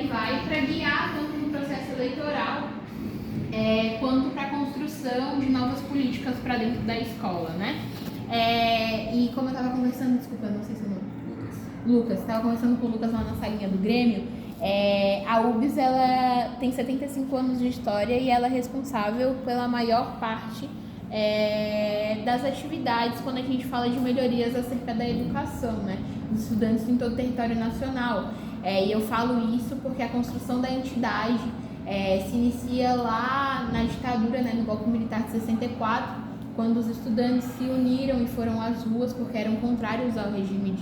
vai para guiar tanto no processo eleitoral quanto para a construção de novas políticas para dentro da escola, né? E como eu estava conversando, desculpa, não sei seu nome. Lucas, estava conversando com o Lucas lá na salinha do Grêmio. A UBS, ela tem 75 anos de história e ela é responsável pela maior parte das atividades quando a gente fala de melhorias acerca da educação, né? Dos estudantes em todo o território nacional. E eu falo isso porque a construção da entidade se inicia lá na ditadura, né, no golpe militar de 64, quando os estudantes se uniram e foram às ruas porque eram contrários ao regime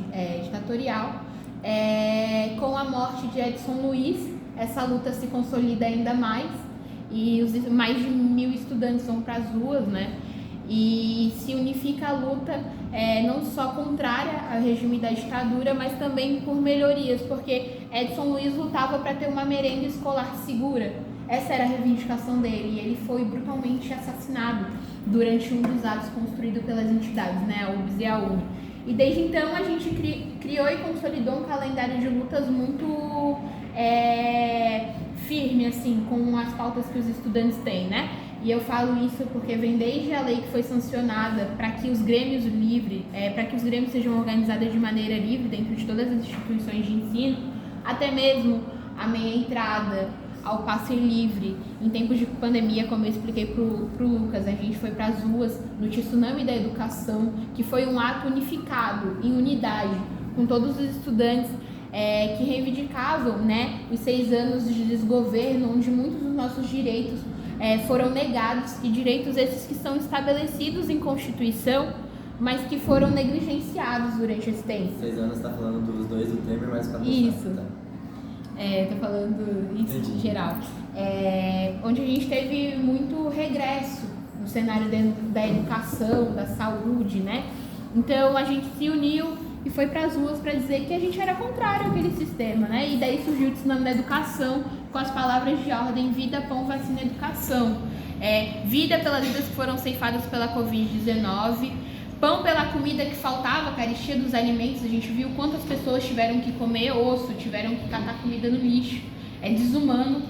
ditatorial. Com a morte de Edson Luiz, essa luta se consolida ainda mais e mais de 1.000 estudantes vão para as ruas, né? E se unifica a luta não só contrária ao regime da ditadura, mas também por melhorias, porque Edson Luiz lutava para ter uma merenda escolar segura. Essa era a reivindicação dele e ele foi brutalmente assassinado durante um dos atos construídos pelas entidades, né, a UBS e a UNE. E desde então a gente criou e consolidou um calendário de lutas muito firme, assim, com as pautas que os estudantes têm, né? E eu falo isso porque vem desde a lei que foi sancionada para que os grêmios para que os grêmios sejam organizados de maneira livre dentro de todas as instituições de ensino, até mesmo a meia entrada, ao passe livre. Em tempos de pandemia, como eu expliquei pro Lucas, a gente foi para as ruas no Tsunami da Educação, que foi um ato unificado, em unidade, com todos os estudantes que reivindicavam, né, os 6 anos de desgoverno, onde muitos dos nossos direitos foram negados, e direitos esses que são estabelecidos em Constituição, mas que foram negligenciados durante esse tempo. 6 anos está falando dos dois do Temer, mas com a Isso. Tá. Tô falando isso em geral. Onde a gente teve muito regresso no cenário da educação, da saúde, né? Então a gente se uniu e foi para as ruas para dizer que a gente era contrário àquele sistema, né? E daí surgiu o Tsunami da Educação com as palavras de ordem: vida, pão, vacina, educação. Vida pelas vidas que foram ceifadas pela Covid-19, pão pela comida que faltava, a carestia dos alimentos. A gente viu quantas pessoas tiveram que comer osso, tiveram que catar comida no lixo. É desumano.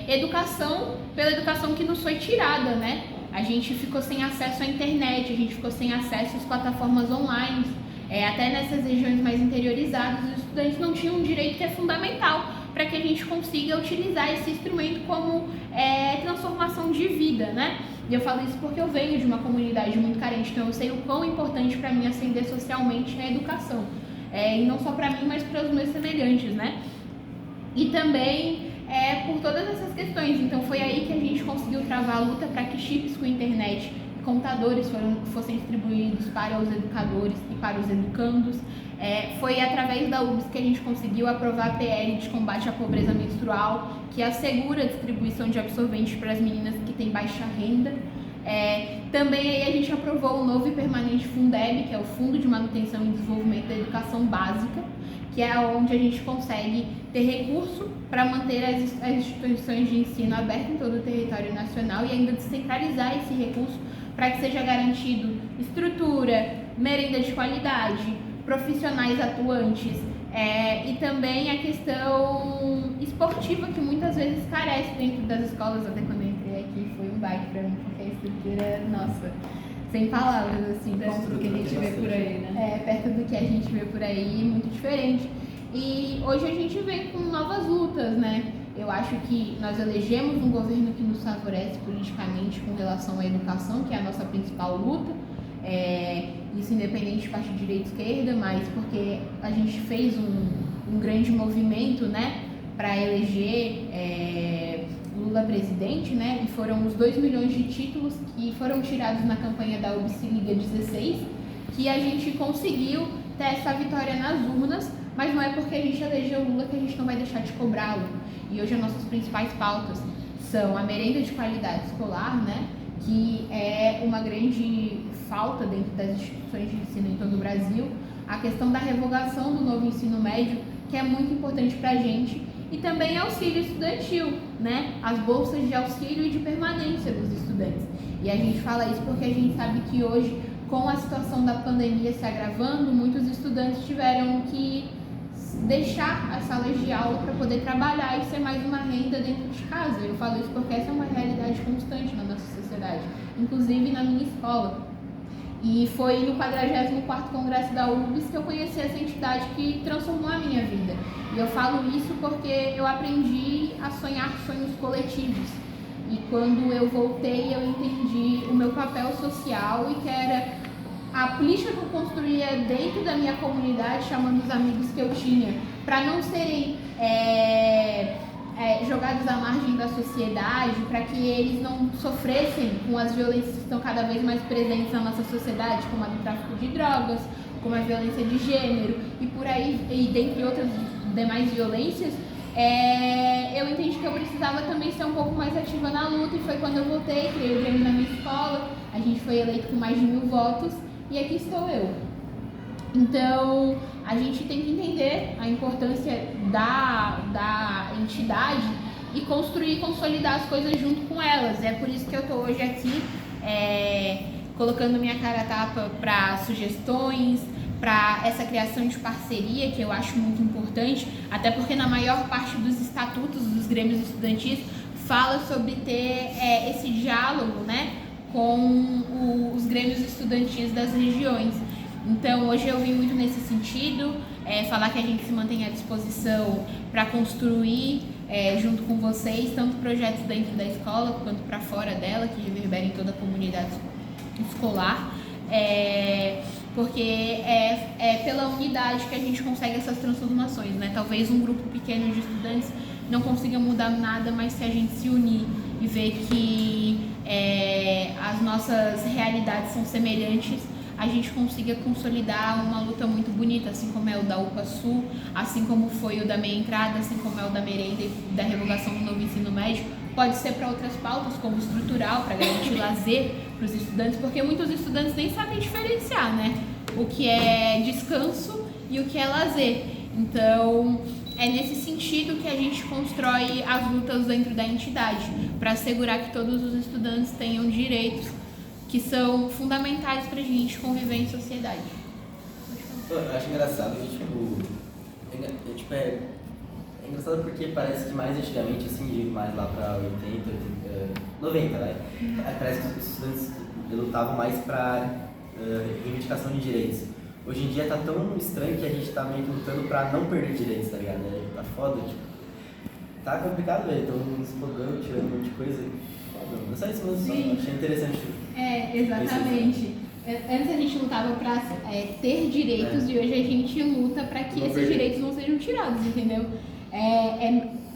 Educação pela educação que nos foi tirada, né? A gente ficou sem acesso à internet, a gente ficou sem acesso às plataformas online. Até nessas regiões mais interiorizadas, os estudantes não tinham um direito que é fundamental para que a gente consiga utilizar esse instrumento como transformação de vida, né? E eu falo isso porque eu venho de uma comunidade muito carente, então eu sei o quão importante para mim ascender socialmente é a educação. E não só para mim, mas para os meus semelhantes, né? E também por todas essas questões. Então foi aí que a gente conseguiu travar a luta para que chips com internet, computadores fossem distribuídos para os educadores e para os educandos. Foi através da UBS que a gente conseguiu aprovar a PL de combate à pobreza menstrual, que assegura a distribuição de absorventes para as meninas que têm baixa renda. Também aí a gente aprovou o novo e permanente Fundeb, que é o Fundo de Manutenção e Desenvolvimento da Educação Básica, que é onde a gente consegue ter recurso para manter as instituições de ensino abertas em todo o território nacional e ainda descentralizar esse recurso para que seja garantido estrutura, merenda de qualidade, profissionais atuantes e também a questão esportiva, que muitas vezes carece dentro das escolas. Até quando eu entrei aqui foi um baque para mim, porque a estrutura, nossa, sem palavras, assim, perto do que a gente vê por aí, né? Perto do que a gente vê por aí, muito diferente. E hoje a gente vem com novas lutas, né? Eu acho que nós elegemos um governo que nos favorece politicamente com relação à educação, que é a nossa principal luta. Isso independente de parte direita e esquerda, mas porque a gente fez um grande movimento, né, para eleger Lula presidente, né, e foram os 2 milhões de títulos que foram tirados na campanha da UBS Liga 16, que a gente conseguiu ter essa vitória nas urnas, mas não é porque a gente elegeu Lula que a gente não vai deixar de cobrá-lo. E hoje as nossas principais pautas são a merenda de qualidade escolar, né, que é uma grande falta dentro das instituições de ensino em todo o Brasil, a questão da revogação do novo ensino médio, que é muito importante para a gente, e também auxílio estudantil, né, as bolsas de auxílio e de permanência dos estudantes. E a gente fala isso porque a gente sabe que hoje, com a situação da pandemia se agravando, muitos estudantes tiveram que deixar as salas de aula para poder trabalhar e ser mais uma renda dentro de casa. Eu falo isso porque essa é uma realidade constante na nossa sociedade, inclusive na minha escola. E foi no 44º Congresso da UBS que eu conheci essa entidade que transformou a minha vida. E eu falo isso porque eu aprendi a sonhar sonhos coletivos. E quando eu voltei, eu entendi o meu papel social e que era a política que eu construía dentro da minha comunidade, chamando os amigos que eu tinha, para não serem jogados à margem da sociedade, para que eles não sofressem com as violências que estão cada vez mais presentes na nossa sociedade, como a do tráfico de drogas, como a violência de gênero e por aí, e dentre outras demais violências. Eu entendi que eu precisava também ser um pouco mais ativa na luta, e foi quando eu voltei, criei o Grêmio na minha escola, a gente foi eleito com mais de 1000 votos, e aqui estou eu. Então, a gente tem que entender a importância da entidade e construir e consolidar as coisas junto com elas. É por isso que eu estou hoje aqui, colocando minha cara a tapa para sugestões, para essa criação de parceria, que eu acho muito importante, até porque na maior parte dos estatutos dos grêmios estudantis fala sobre ter esse diálogo, né, com os grêmios estudantis das regiões. Então, hoje eu vim muito nesse sentido, falar que a gente se mantém à disposição para construir, junto com vocês, tanto projetos dentro da escola quanto para fora dela, que reverberem toda a comunidade escolar, porque é pela unidade que a gente consegue essas transformações, né? Talvez um grupo pequeno de estudantes não consiga mudar nada, mas se a gente se unir e ver que as nossas realidades são semelhantes, a gente consiga consolidar uma luta muito bonita, assim como é o da UPA Sul, assim como foi o da meia entrada, assim como é o da merenda e da revogação do novo ensino médio. Pode ser para outras pautas, como estrutural, para garantir lazer para os estudantes, porque muitos estudantes nem sabem diferenciar, né? O que é descanso e o que é lazer. Então, é nesse sentido que a gente constrói as lutas dentro da entidade, para assegurar que todos os estudantes tenham direitos que são fundamentais para a gente conviver em sociedade. Eu acho engraçado que, é engraçado porque parece que mais antigamente, assim, mais lá para 80, 90, né? Parece que os estudantes lutavam mais para reivindicação de direitos. Hoje em dia tá tão estranho que a gente tá meio que lutando para não perder direitos, tá ligado? Tá foda, tipo, tá complicado, velho. Estão nos explodando, tirando um monte de coisa. Não só isso, mas achei interessante. Exatamente. Antes a gente lutava para ter direitos e hoje a gente luta para que esses direitos não sejam tirados, entendeu?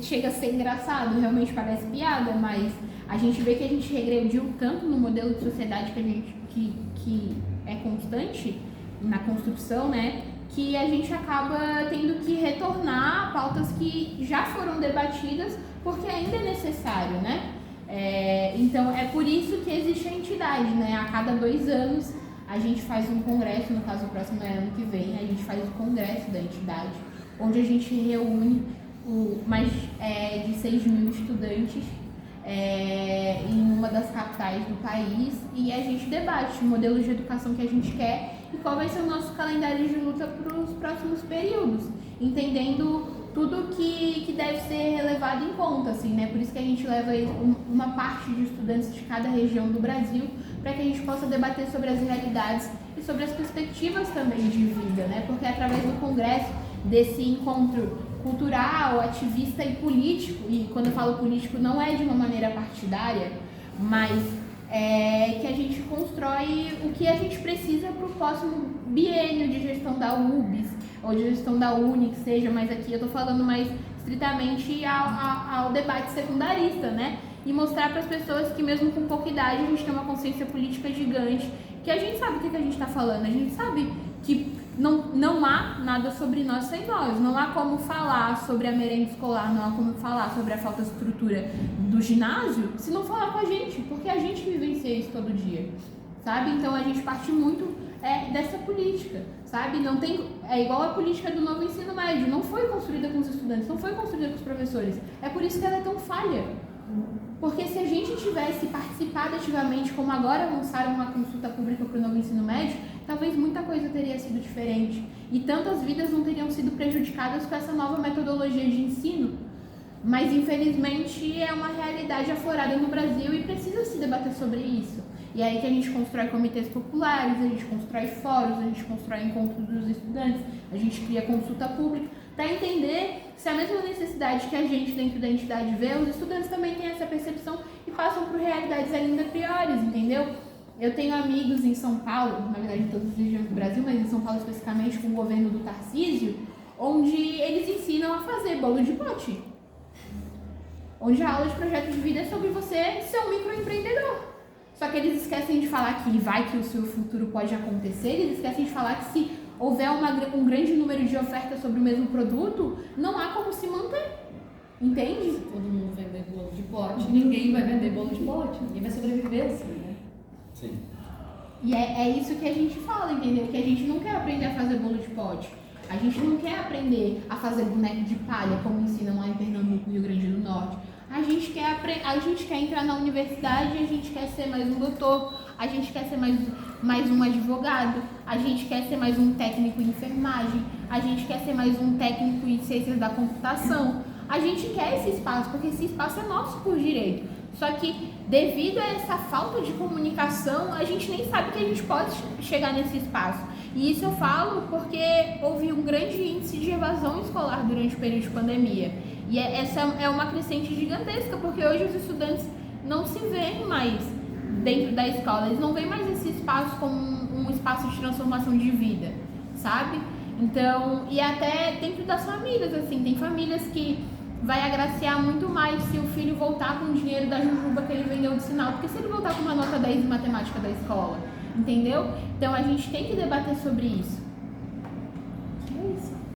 Chega a ser engraçado, realmente parece piada, mas a gente vê que a gente regrediu tanto no modelo de sociedade que é constante na construção, né? Que a gente acaba tendo que retornar a pautas que já foram debatidas porque ainda é necessário, né? Então é por isso que existe a entidade, né? A cada 2 anos a gente faz um congresso, no caso o próximo é ano que vem, a gente faz o congresso da entidade, onde a gente reúne mais de 6.000 estudantes em uma das capitais do país, e a gente debate o modelo de educação que a gente quer e qual vai ser o nosso calendário de luta para os próximos períodos, entendendo tudo que deve ser levado em conta, assim, né? Por isso que a gente leva uma parte de estudantes de cada região do Brasil, para que a gente possa debater sobre as realidades e sobre as perspectivas também de vida, né? Porque através do congresso, desse encontro cultural, ativista e político, e quando eu falo político não é de uma maneira partidária, mas que a gente constrói o que a gente precisa para o próximo biênio de gestão da UBS, ou de gestão da UNE, que seja, mas aqui eu estou falando mais estritamente ao debate secundarista, né? E mostrar para as pessoas que mesmo com pouca idade a gente tem uma consciência política gigante, que a gente sabe o que a gente está falando, a gente sabe que não há nada sobre nós sem nós, não há como falar sobre a merenda escolar, não há como falar sobre a falta de estrutura do ginásio se não falar com a gente, porque a gente vivencia isso todo dia, sabe? Então a gente parte muito dessa política, sabe? Não tem, é igual a política do novo ensino médio, não foi construída com os estudantes, não foi construída com os professores, é por isso que ela é tão falha. Porque se a gente tivesse participado ativamente, como agora lançaram uma consulta pública para o novo ensino médio, talvez muita coisa teria sido diferente e tantas vidas não teriam sido prejudicadas com essa nova metodologia de ensino. Mas infelizmente é uma realidade aflorada no Brasil e precisa se debater sobre isso. E é aí que a gente constrói comitês populares, a gente constrói fóruns, a gente constrói encontros dos estudantes, a gente cria consulta pública, para entender se a mesma necessidade que a gente dentro da entidade vê, os estudantes também têm essa percepção e passam por realidades ainda piores, entendeu? Eu tenho amigos em São Paulo, na verdade em todas as regiões do Brasil, mas em São Paulo especificamente com o governo do Tarcísio, onde eles ensinam a fazer bolo de pote. Onde a aula de projeto de vida é sobre você ser um microempreendedor. Só que eles esquecem de falar que o seu futuro pode acontecer, eles esquecem de falar que se houver um grande número de ofertas sobre o mesmo produto, não há como se manter. Entende? Se todo mundo vender bolo de pote, ninguém vai vender bolo de pote, ninguém vai sobreviver assim, né? Sim. E é isso que a gente fala, entendeu? Que a gente não quer aprender a fazer bolo de pote. A gente não quer aprender a fazer boneco de palha, como ensinam lá em Pernambuco, Rio Grande do Norte. A gente quer entrar na universidade, a gente quer ser mais um doutor, a gente quer ser mais um advogado, a gente quer ser mais um técnico em enfermagem, a gente quer ser mais um técnico em ciências da computação. A gente quer esse espaço, porque esse espaço é nosso por direito. Só que, devido a essa falta de comunicação, a gente nem sabe que a gente pode chegar nesse espaço. E isso eu falo porque houve um grande índice de evasão escolar durante o período de pandemia. E essa é uma crescente gigantesca, porque hoje os estudantes não se veem mais dentro da escola, eles não veem mais esse espaço como um espaço de transformação de vida, sabe? Então, e até dentro das famílias, assim, tem famílias que vai agraciar muito mais se o filho voltar com o dinheiro da jujuba que ele vendeu do sinal, porque se ele voltar com uma nota 10 em matemática da escola, entendeu? Então a gente tem que debater sobre isso.